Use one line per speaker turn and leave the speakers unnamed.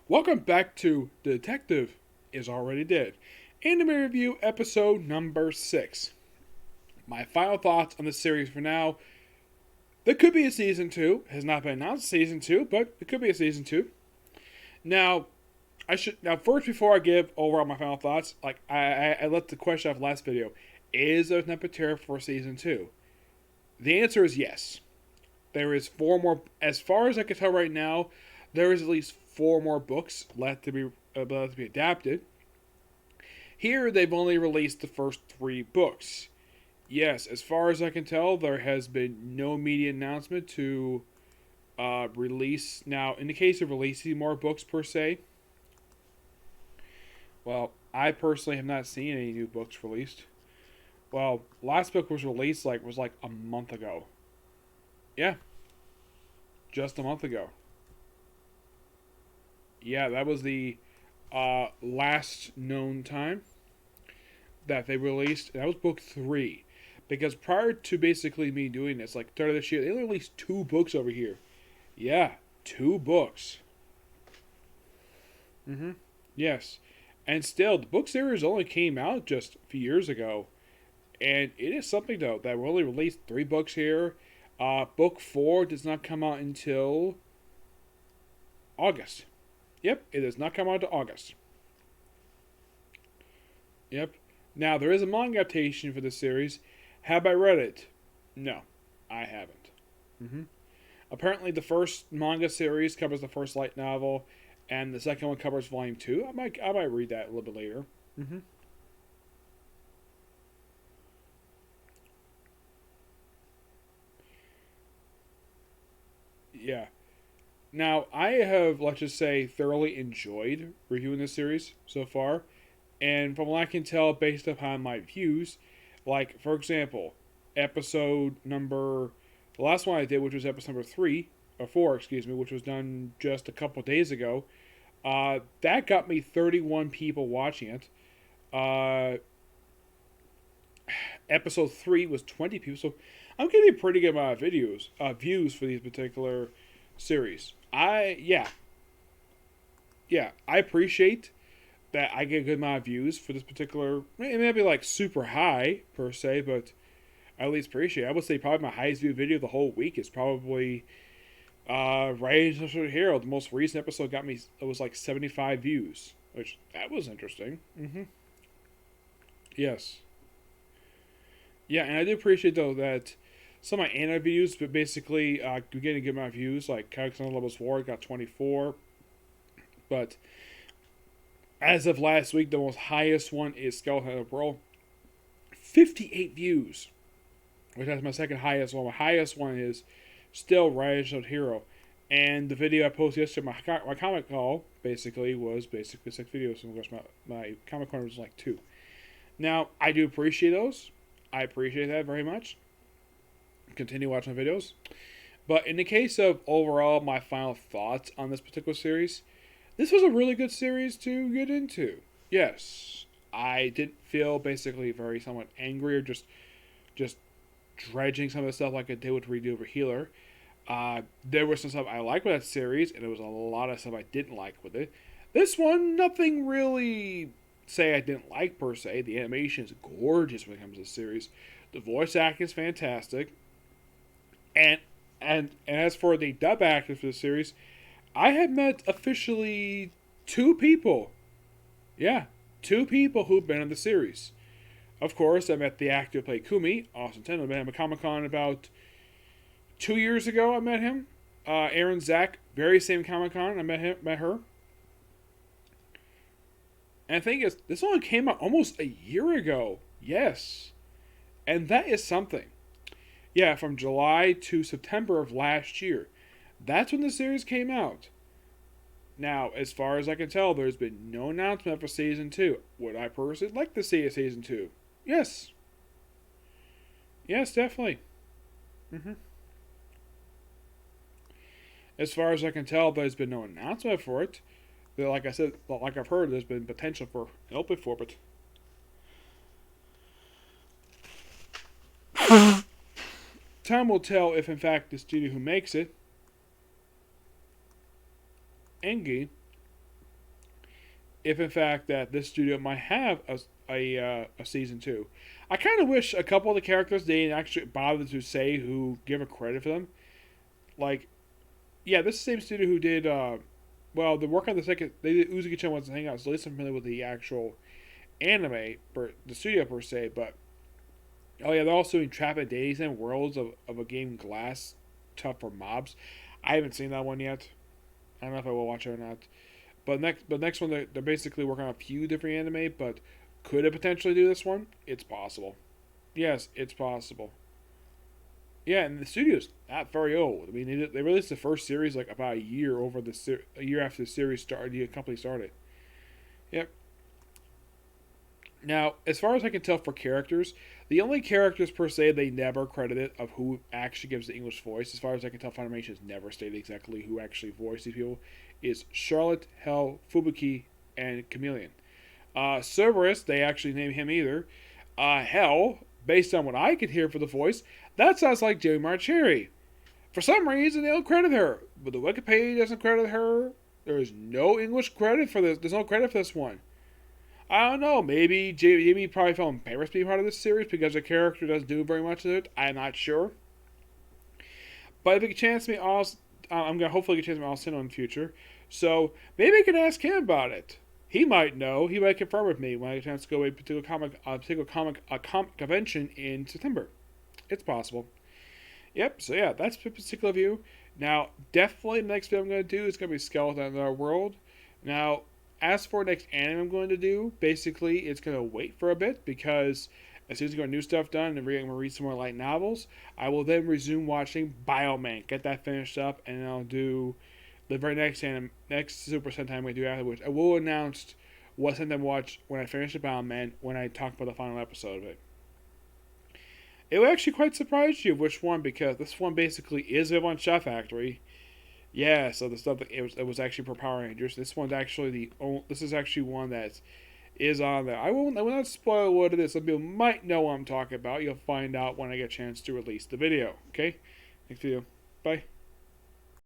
Welcome back to The Detective is Already Dead, Anime Review episode number 6. My final thoughts on the series for now. There could be a season 2. It has not been announced season 2, but it could be a season 2. Now, first before I give overall my final thoughts, I let the question off last video. Is there an epitaph for season 2? The answer is yes. There is 4 more, as far as I can tell right now, there is at least 4 more books left to be adapted. Here, they've only released the first 3 books. Yes, as far as I can tell, there has been no media announcement to release. Now, in the case of releasing more books per se, well, I personally have not seen any new books released. Well, last book was released was like a month ago. Yeah, just a month ago. Yeah, that was the last known time that they released. That was book 3. Because prior to basically me doing this, like start of this year, they only released 2 books over here. Yeah, 2 books. Yes. And still, the book series only came out just a few years ago. And it is something, though, that we only released 3 books here. Book 4 does not come out until August. Yep, it does not come out until August. Yep. Now, there is a manga adaptation for this series. Have I read it? No, I haven't. Apparently, the first manga series covers the first light novel, and the second one covers volume 2. I might read that a little bit later. Yeah. Now, I have, let's just say, thoroughly enjoyed reviewing this series so far. And from what I can tell, based upon my views, like, for example, episode number. The last one I did, which was episode number 3, or 4, excuse me, which was done just a couple days ago, that got me 31 people watching it. Uh, episode 3 was 20 people, so I'm getting a pretty good amount of views for these particular series. I appreciate that I get a good amount of views for this particular. It may not be like super high per se, but I at least appreciate it. I would say probably my highest viewed video of the whole week is probably Rise of the Hero. The most recent episode got me. It was like 75 views, which that was interesting. Yes. Yeah, and I do appreciate though that some of my anime views, but basically getting a good amount of views. Like Kaguya Levels 4 got 24, but as of last week, the most highest one is Skeleton of Pearl, 58 views, which is my second highest one. My highest one is still Rise of the Hero, and the video I posted yesterday, my comic haul, was basically 6 videos, and of course my comic corner was like 2. Now I do appreciate those. I appreciate that very much. Continue watching my videos. But in the case of overall my final thoughts on this particular series, this was a really good series to get into. Yes, I didn't feel basically very somewhat angry or just dredging some of the stuff like I did with Redo Over Healer. There was some stuff I liked with that series, and there was a lot of stuff I didn't like with it. This one, nothing really say I didn't like per se. The animation is gorgeous when it comes to the series. The voice acting is fantastic. And as for the dub actors for the series, I have met officially 2 people. Yeah, 2 people who've been in the series. Of course, I met the actor who played Kumi, Austin Tindall. I met him at Comic Con about 2 years ago. I met him. Aaron Zach, very same Comic Con. I met her. And the thing is, this only came out almost a year ago. Yes, and that is something. Yeah, from July to September of last year. That's when the series came out. Now, as far as I can tell, there's been no announcement for season 2. Would I personally like to see a season 2? Yes. Yes, definitely. As far as I can tell, there's been no announcement for it. Like I said, like I've heard, there's been potential for help for it, but time will tell if, in fact, the studio who makes it, Engie, if in fact that this studio might have a season two. I kind of wish a couple of the characters they didn't actually bother to say who give a credit for them. Like, yeah, this is the same studio who did. Well, the work on the second, they did Uzuki-chan Wants to Hang Out, so at least I'm familiar with the actual anime, the studio per se. But oh yeah, they're also doing Trap and Dating Sim Worlds of a game Glass, Tough for Mobs. I haven't seen that one yet. I don't know if I will watch it or not. But next one, they're basically working on a few different anime, but could it potentially do this one? It's possible. Yes, it's possible. Yeah, and the studio's not very old. I mean, they released the first series like about a year after the series started. The company started. Yep. Now, as far as I can tell for characters, the only characters per se they never credited of who actually gives the English voice, as far as I can tell, Funimation has never stated exactly who actually voiced these people, is Charlotte, Hell, Fubuki, and Chameleon. Cerberus, they actually name him either. Hell, based on what I could hear for the voice, that sounds like Jamie Marcheri. For some reason, they don't credit her, but the Wikipedia doesn't credit her. There is no English credit for this. There's no credit for this one. I don't know. Maybe Jamie probably felt embarrassed being part of this series because the character doesn't do very much of it. I'm not sure. But if you get a chance to meet I'm gonna hopefully get a chance to meet Austin in the future. So maybe I can ask him about it. He might know. He might confirm with me when I get a chance to go to a comic convention in September. It's possible. Yep. So yeah, that's the particular view. Now, definitely the next video I'm going to do is going to be Skeleton in Our World. Now, as for next anime I'm going to do, basically it's going to wait for a bit because as soon as I get new stuff done and I'm going to read some more light novels, I will then resume watching Bioman, get that finished up, and then I'll do the very next Super Sentai I'm going to do after, which I will announce what Sentai I watch when I finish the Bioman when I talk about the final episode of it. It will actually quite surprise you which one, because this one basically is Vivon Shot Factory. Yeah, so the stuff that it was actually for Power Rangers. This one's actually this is actually one that is on there. I will not spoil what it is. Some people might know what I'm talking about. You'll find out when I get a chance to release the video. Okay? Next video. Bye.